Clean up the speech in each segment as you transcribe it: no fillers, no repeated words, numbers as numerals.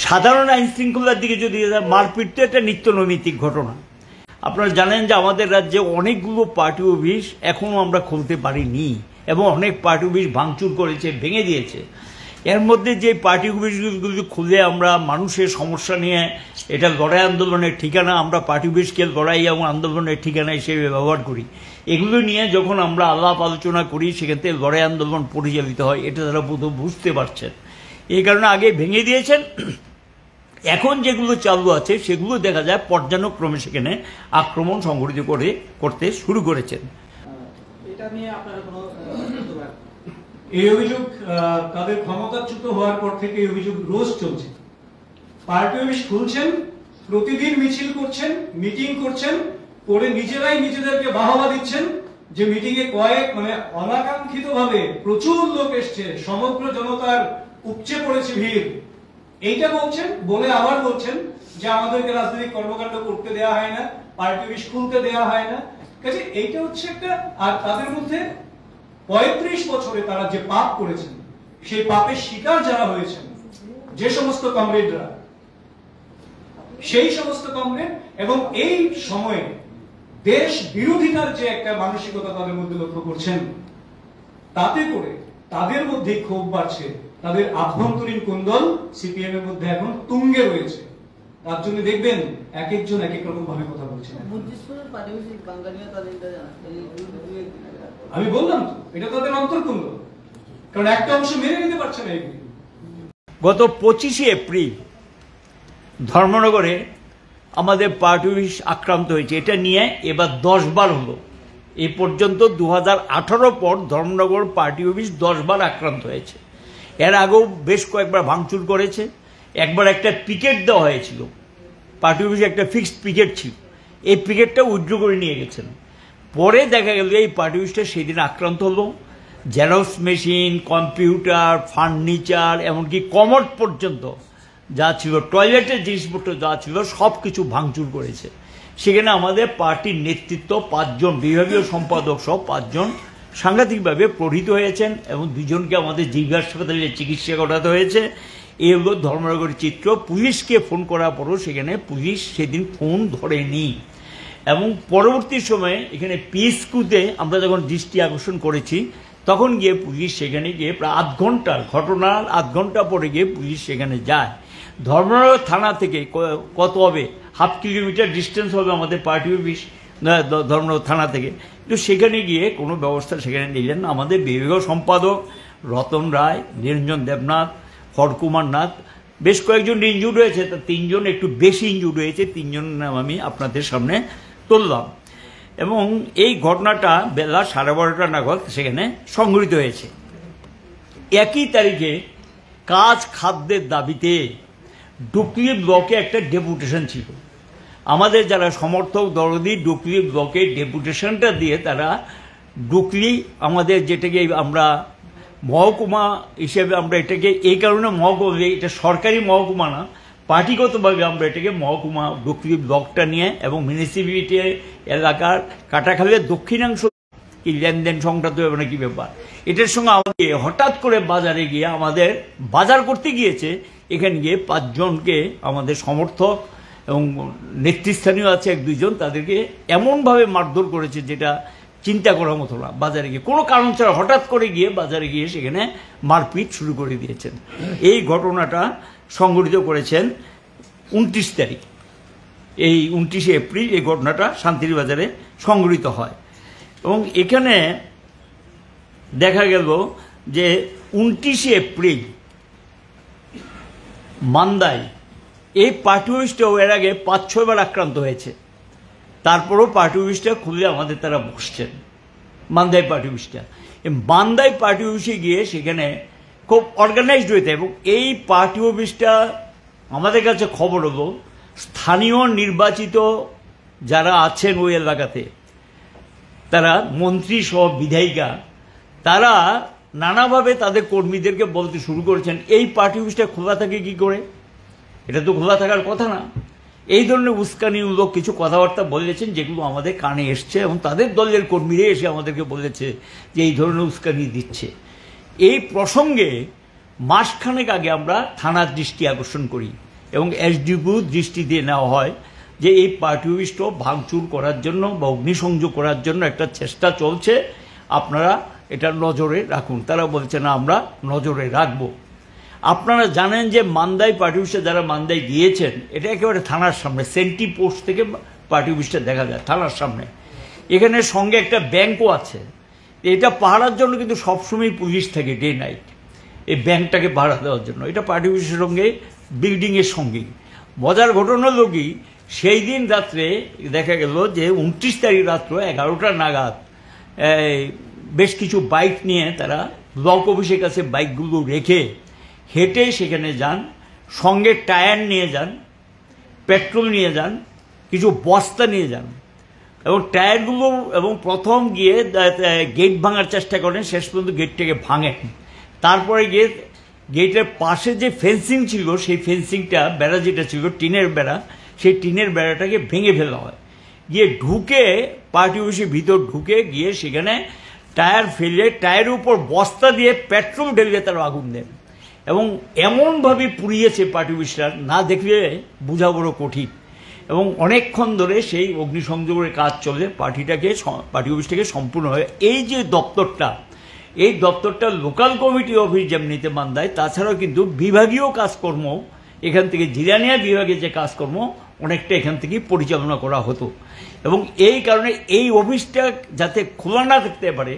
সাধারণ আইন শৃঙ্খলার দিকে যদি মারপিট তো একটা নিত্য নৈমিত্তিক ঘটনা। আপনারা জানেন যে আমাদের রাজ্যে অনেকগুলো পার্টি অফিস এখনও আমরা খুলতে পারিনি এবং অনেক পার্টি অফিস ভাঙচুর করেছে, ভেঙে দিয়েছে। এর মধ্যে যে পার্টি অফিসগুলো খুলে আমরা মানুষের সমস্যা নিয়ে এটা লড়াই আন্দোলনের ঠিকানা, আমরা পার্টি অফিসকে লড়াই এবং আন্দোলনের ঠিকানা হিসেবে ব্যবহার করি। এগুলো নিয়ে যখন আমরা আলাপ আলোচনা করি সেখান থেকে লড়াই আন্দোলন পরিচালিত হয়, এটা তারা বুঝতে পারছেন। এই কারণে আগে ভেঙে দিয়েছেন। এখন যেগুলো চালু আছে সেগুলো দেখা যায় পর্যায়ক্রমে সেখানে আক্রমণ সংঘটিত করতে শুরু করেছেন। এটা নিয়ে আপনারা কোনো এই অভিযোগ তাদের ক্ষমতাচ্যুত হওয়ার পর থেকে এই অভিযোগ রোজ চলছে। পার্টি অফিস খুলছেন, প্রতিদিন মিছিল করছেন, মিটিং করছেন, করে নিজেরাই নিজেদেরকে বাহবা দিচ্ছেন যে মিটিং এ অনাকাঙ্ক্ষিত ভাবে প্রচুর লোক এসছে, সমগ্র জনতার উপচে পড়েছে ভিড়, এইটা বলছেন। বলে আবার বলছেন যে আমাদেরকে রাজনৈতিক কর্মকাণ্ড করতে দেওয়া হয় না, পার্টি অফিস খুলতে দেওয়া হয় না। কাজে এইটা হচ্ছে একটা, আর তাদের মধ্যে 35 বছরে তারা যে পাপ করেছেন সেই পাপের শিকার যারা হয়েছেন, যে সমস্ত কমরেডরা, সেই সমস্ত কমরেড, এবং এই সময়ে দেশ বিরোধিতার যে একটা মানসিকতা তাদের মধ্যে লক্ষ্য করছেন, তাতে করে তাদের মধ্যে ক্ষোভ বাড়ছে। তাদের আভ্যন্তরীণ কোন্দল সিপিএম এর মধ্যে এখন তুঙ্গে রয়েছে। তার জন্য দেখবেন এক একজন এক এক রকম ভাবে কথা বলছেন। আমি বললাম তো, এটা তাদের অন্তর্কুণ্ড, কারণ একটা অংশ মেনে নিতে পারছে না এগুলি। গত 25শে এপ্রিল ধর্মনগরে আমাদের পার্টি অফিস আক্রান্ত হয়েছে। এটা নিয়ে এবার 10 বার হলো। এ পর্যন্ত 2018 পর ধর্মনগর পার্টি অফিস 10 বার আক্রান্ত হয়েছে। এর আগেও বেশ কয়েকবার ভাঙচুর করেছে। একবার একটা পিকেট দেওয়া হয়েছিল, পার্টি অফিসে একটা ফিক্সড পিকেট ছিল, এই পিকেটটা উইথড্র করে নিয়ে গেছেন। পরে দেখা গেল এই পার্টি অফিসটা সেদিন আক্রান্ত হলো। জেরক্স মেশিন, কম্পিউটার, ফার্নিচার, এমনকি কমোড পর্যন্ত যা ছিল, টয়লেটের জিনিসপত্র যা ছিল সব কিছু ভাঙচুর করেছে। সেখানে আমাদের পার্টির নেতৃত্ব 5 জন, বিভাগীয় সম্পাদক সহ 5 জন সাংঘাতিকভাবে প্রহৃত হয়েছেন এবং 2 জনকে আমাদের জিবি হাসপাতালে চিকিৎসা করাতে হয়েছে। এই হলো ধর্মনগরের চিত্র। পুলিশকে ফোন করার পরও সেখানে পুলিশ সেদিন ফোন ধরেনি। এবং পরবর্তী সময়ে এখানে পিএসকিউতে আমরা যখন দৃষ্টি আকর্ষণ করেছি, তখন গিয়ে পুলিশ সেখানে গিয়ে প্রায় ঘটনার আধ ঘন্টা পরে গিয়ে পুলিশ সেখানে যায়। ধর্মনগর থানা থেকে কত হবে, 1/2 কিলোমিটার ডিস্টেন্স হবে আমাদের পার্টি অফিস ধর্মনগর থানা থেকে। কিন্তু সেখানে গিয়ে কোনো ব্যবস্থা সেখানে নিলেন না। আমাদের বিভাগীয় সম্পাদক রতন রায়, নিরঞ্জন দেবনাথ, হরকুমার নাথ, বেশ কয়েকজন ইনজুর্ড হয়েছে। 3 জন একটু বেশি ইনজুর্ড হয়েছে। 3 জন নাম আমি আপনাদের সামনে তুললাম। এবং এই ঘটনাটা বেলা 12:30 নাগাদ সেখানে সংঘটিত হয়েছে। একই তারিখে কাজ খাদ্যের দাবিতে ডুকলি ব্লকে একটা ডেপুটেশন ছিল। আমাদের যারা সমর্থক দরদি ডুকলি ব্লকে ডেপুটেশনটা দিয়ে তারা ডুকলি, আমাদের যেটাকে আমরা মহকুমা হিসেবে আমরা এটাকে এই কারণে মহকুমা, এটা সরকারি মহকুমা না, পার্টিগতভাবে আমরা এটাকে মহকুমা ডুকলি ব্লকটা নিয়ে এবং মিউনিসিপ্যালিটি এলাকার কাটাখালের দক্ষিণাংশ কি লেনদেন সংক্রান্ত হবে না কি ব্যাপার, এটার সঙ্গে আমাদের হঠাৎ করে বাজারে গিয়ে আমাদের বাজার করতে গিয়েছে। এখানে গিয়ে 5 জনকে আমাদের সমর্থক এবং নেতৃস্থানীয় আছে 1-2 জন, তাদেরকে এমনভাবে মারধর করেছে যেটা চিন্তা করার মতো না। বাজারে গিয়ে কোনো কারণ ছাড়া হঠাৎ করে গিয়ে বাজারে গিয়ে সেখানে মারপিট শুরু করে দিয়েছেন। এই ঘটনাটা সংঘটিত করেছেন 29 তারিখ। এই 29শে এপ্রিল এই ঘটনাটা শান্তিরবাজারে সংঘটিত হয়। এবং এখানে দেখা গেল যে 29শে এপ্রিল মান্দায় এই পার্টি অফিসটাও এর আগে 5-6 বার আক্রান্ত হয়েছে। তারপরেও পার্টি অফিসটা খুলে আমাদের তারা বসছেন, মান্দাই পার্টি অফিসটা। মান্দাই পার্টি অফিসে গিয়ে সেখানে খুব অর্গানাইজড হয়েছে। এবং এই পার্টি অফিসটা আমাদের কাছে খবর হলো স্থানীয় নির্বাচিত যারা আছেন ওই এলাকাতে, তারা মন্ত্রী সহ বিধায়িকা, তারা নানাভাবে তাদের কর্মীদেরকে বলতে শুরু করেছেন এই পার্টি অফিসটা খোলা থাকে কি করে, এটা তো খোলা থাকার কথা না। এই ধরনের উস্কানিমূলক কিছু কথাবার্তা বলেছেন যেগুলো আমাদের কানে এসছে এবং তাদের দলের কর্মীরা এসে আমাদেরকে বলেছে যে এই ধরনের উস্কানি দিচ্ছে। এই প্রসঙ্গে মাসখানেক আগে আমরা থানার দৃষ্টি আকর্ষণ করি। এবং এসডিপিও দৃষ্টি দিয়ে নেওয়া হয় যে এই পার্টি অফিসটাও ভাঙচুর করার জন্য বা অগ্নিসংযোগ করার জন্য একটা চেষ্টা চলছে, আপনারা এটা নজরে রাখুন। তারা বলছে না, আমরা নজরে রাখবো। আপনারা জানেন যে মান্দাই পার্টি অফিসে যারা মান্দাই গিয়েছেন, এটা একেবারে থানার সামনে, সেন্টি পোস্ট থেকে পার্টি অফিসটা দেখা যায় থানার সামনে। এখানে সঙ্গে একটা ব্যাংকও আছে। এটা পাহারার জন্য কিন্তু সবসময় পুলিশ থাকে ডে নাইট, এই ব্যাংকটাকে পাহারা দেওয়ার জন্য। এটা পার্টি অফিসের সঙ্গে বিল্ডিংয়ের সঙ্গেই। মজার ঘটনা হলো কি, সেই দিন রাত্রে দেখা গেল যে 29 তারিখ রাত্র 11টা নাগাদ বেশ কিছু বাইক নিয়ে তারা ব্লক অফিসের কাছে বাইকগুলো রেখে হেঁটে সেখানে যান, সঙ্গে টায়ার নিয়ে যান, পেট্রোল নিয়ে যান, কিছু বস্তা নিয়ে যান এবং টায়ারগুলো, এবং প্রথম গিয়ে গেট ভাঙার চেষ্টা করেন, শেষ পর্যন্ত গেটটাকে ভাঙেন। তারপরে গিয়ে গেটের পাশে যে ফেন্সিং ছিল, সেই ফেন্সিংটা, বেড়া যেটা ছিল টিনের বেড়া, সেই টিনের বেড়াটাকে ভেঙে ফেলা হয়। গিয়ে ঢুকে পার্টি অফিসের ভিতর ঢুকে গিয়ে সেখানে টায়ার ফেলে টায়ারের উপর বস্তা দিয়ে পেট্রোল ঢেলে তারা আগুন দেন এবং এমনভাবে পুড়িয়েছে পার্টি অফিসটা, না দেখলে বোঝা বড় কঠিন। এবং অনেকক্ষণ ধরে সেই অগ্নিসংযোগের কাজ চলে, পার্টি অফিসটাকে সম্পূর্ণ হয়ে। এই যে দপ্তরটা, এই দপ্তরটা লোকাল কমিটি অফিস যেমনিতে মান্দায়, তাছাড়াও কিন্তু বিভাগীয় কাজকর্ম এখান থেকে, জিরানিয়া বিভাগের যে কাজকর্ম অনেকটা এখান থেকেই পরিচালনা করা হতো। এবং এই কারণে এই অফিসটা যাতে খোলা না থাকতে পারে,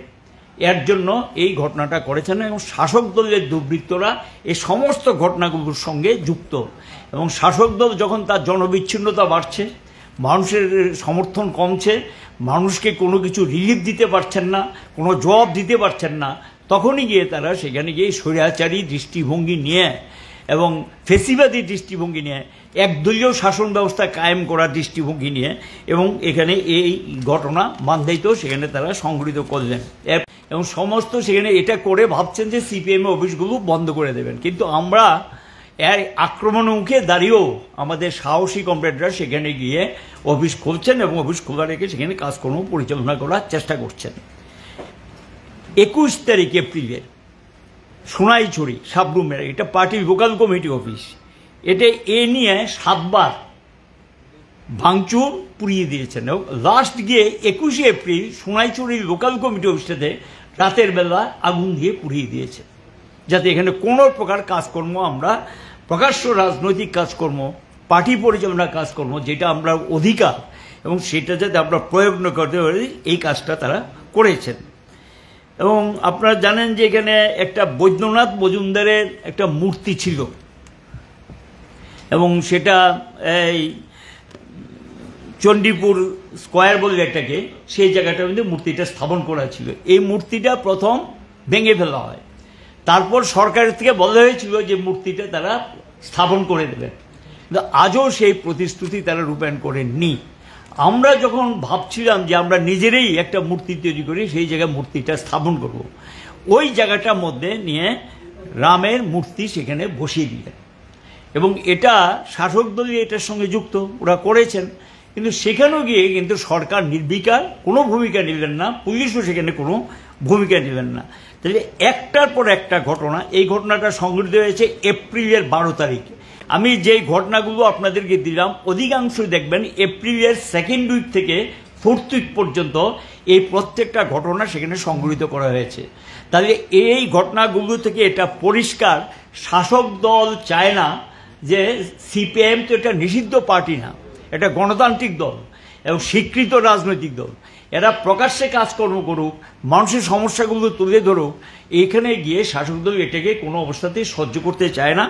এর জন্য এই ঘটনাটা করেছেন। এবং শাসক দলের দুর্বৃত্তরা এই সমস্ত ঘটনাগুলোর সঙ্গে যুক্ত। এবং শাসক দল যখন তার জনবিচ্ছিন্নতা বাড়ছে, মানুষের সমর্থন কমছে, মানুষকে কোনো কিছু রিলিফ দিতে পারছেন না, কোনো জবাব দিতে পারছেন না, তখনই গিয়ে তারা সেখানে গিয়ে স্বৈরাচারী দৃষ্টিভঙ্গি নিয়ে এবং ফেসিবাদী দৃষ্টিভঙ্গি নিয়ে, একদলীয় শাসন ব্যবস্থা কায়েম করার দৃষ্টিভঙ্গি নিয়ে, এবং এখানে এই ঘটনা মান্দাইতেও সেখানে তারা সংঘটিত করলেন। এবং সমস্ত সেখানে এটা করে ভাবছেন যে সিপিএম অফিসগুলো বন্ধ করে দেবেন। কিন্তু আমরা এর আক্রমণ মুখে দাঁড়িয়েও আমাদের সাহসী কমরেডরা সেখানে গিয়ে অফিস খুলছেন এবং অফিস খোলা রেখে সেখানে কাজকর্ম পরিচালনা করার চেষ্টা করছেন। 21 তারিখ এপ্রিলের সোনাইছড়ি সাবরুমের, এটা পার্টির লোকাল কমিটি অফিস, এটা এ নিয়ে 7 বার ভাঙচুর পুড়িয়ে দিয়েছেন। এবং লাস্ট গিয়ে 21 এপ্রিল সোনাইছড়ির লোকাল কমিটি অফিসটাতে রাতের বেলা আগুন দিয়ে পুড়িয়ে দিয়েছে, যাতে এখানে কোনো প্রকার কাজকর্ম, আমরা প্রকাশ্য রাজনৈতিক কাজকর্ম, পার্টি পরিচালনার কাজকর্ম, যেটা আমরা অধিকার এবং সেটা যাতে আমরা প্রয়োগ না করতে পারি, এই কাজটা তারা করেছেন। এবং আপনারা জানেন যে এখানে একটা বৈদ্যনাথ মজুমদারের একটা মূর্তি ছিল এবং সেটা এই চণ্ডীপুর স্কোয়ার বলে একটাকে, সেই জায়গাটার মধ্যে মূর্তিটা স্থাপন করা ছিল। এই মূর্তিটা প্রথম ভেঙে ফেলা হয়, তারপর সরকারের থেকে বলা হয়েছিল যে মূর্তিটা তারা স্থাপন করে দেবেন, কিন্তু আজও সেই প্রতিশ্রুতি তারা রূপায়ণ করেননি। আমরা যখন ভাবছিলাম যে আমরা নিজেরাই একটা মূর্তি তৈরি করি, সেই জায়গায় মূর্তিটা স্থাপন করব, ওই জায়গাটার মধ্যে নিয়ে রামের মূর্তি সেখানে বসিয়ে দিলেন। এবং এটা শাসক দলই এটার সঙ্গে যুক্ত, ওরা করেছেন। কিন্তু সেখানেও গিয়ে কিন্তু সরকার নির্বিকার, কোনো ভূমিকা নিলেন না, পুলিশও সেখানে কোনো ভূমিকা নিলেন না। তাহলে একটার পর একটা ঘটনা, এই ঘটনাটা সংঘটিত হয়েছে এপ্রিলের 12 তারিখে। আমি যেই ঘটনাগুলো আপনাদেরকে দিলাম, অধিকাংশ দেখবেন এপ্রিলের 2nd উইক থেকে 4th উইক পর্যন্ত এই প্রত্যেকটা ঘটনা সেখানে সংঘটিত করা হয়েছে। তাহলে এই ঘটনাগুলো থেকে এটা পরিষ্কার, শাসক দল চায় না যে সিপিএম তো এটা নিষিদ্ধ পার্টি না, এটা গণতান্ত্রিক দল এবং স্বীকৃত রাজনৈতিক দল। এরা প্রকাশ্যে কাজকর্ম করুক, মানুষের সমস্যাগুলো তুলে ধরুক, এখানে গিয়ে শাসক দল এটাকে কোনো অবস্থাতেই সহ্য করতে চায় না।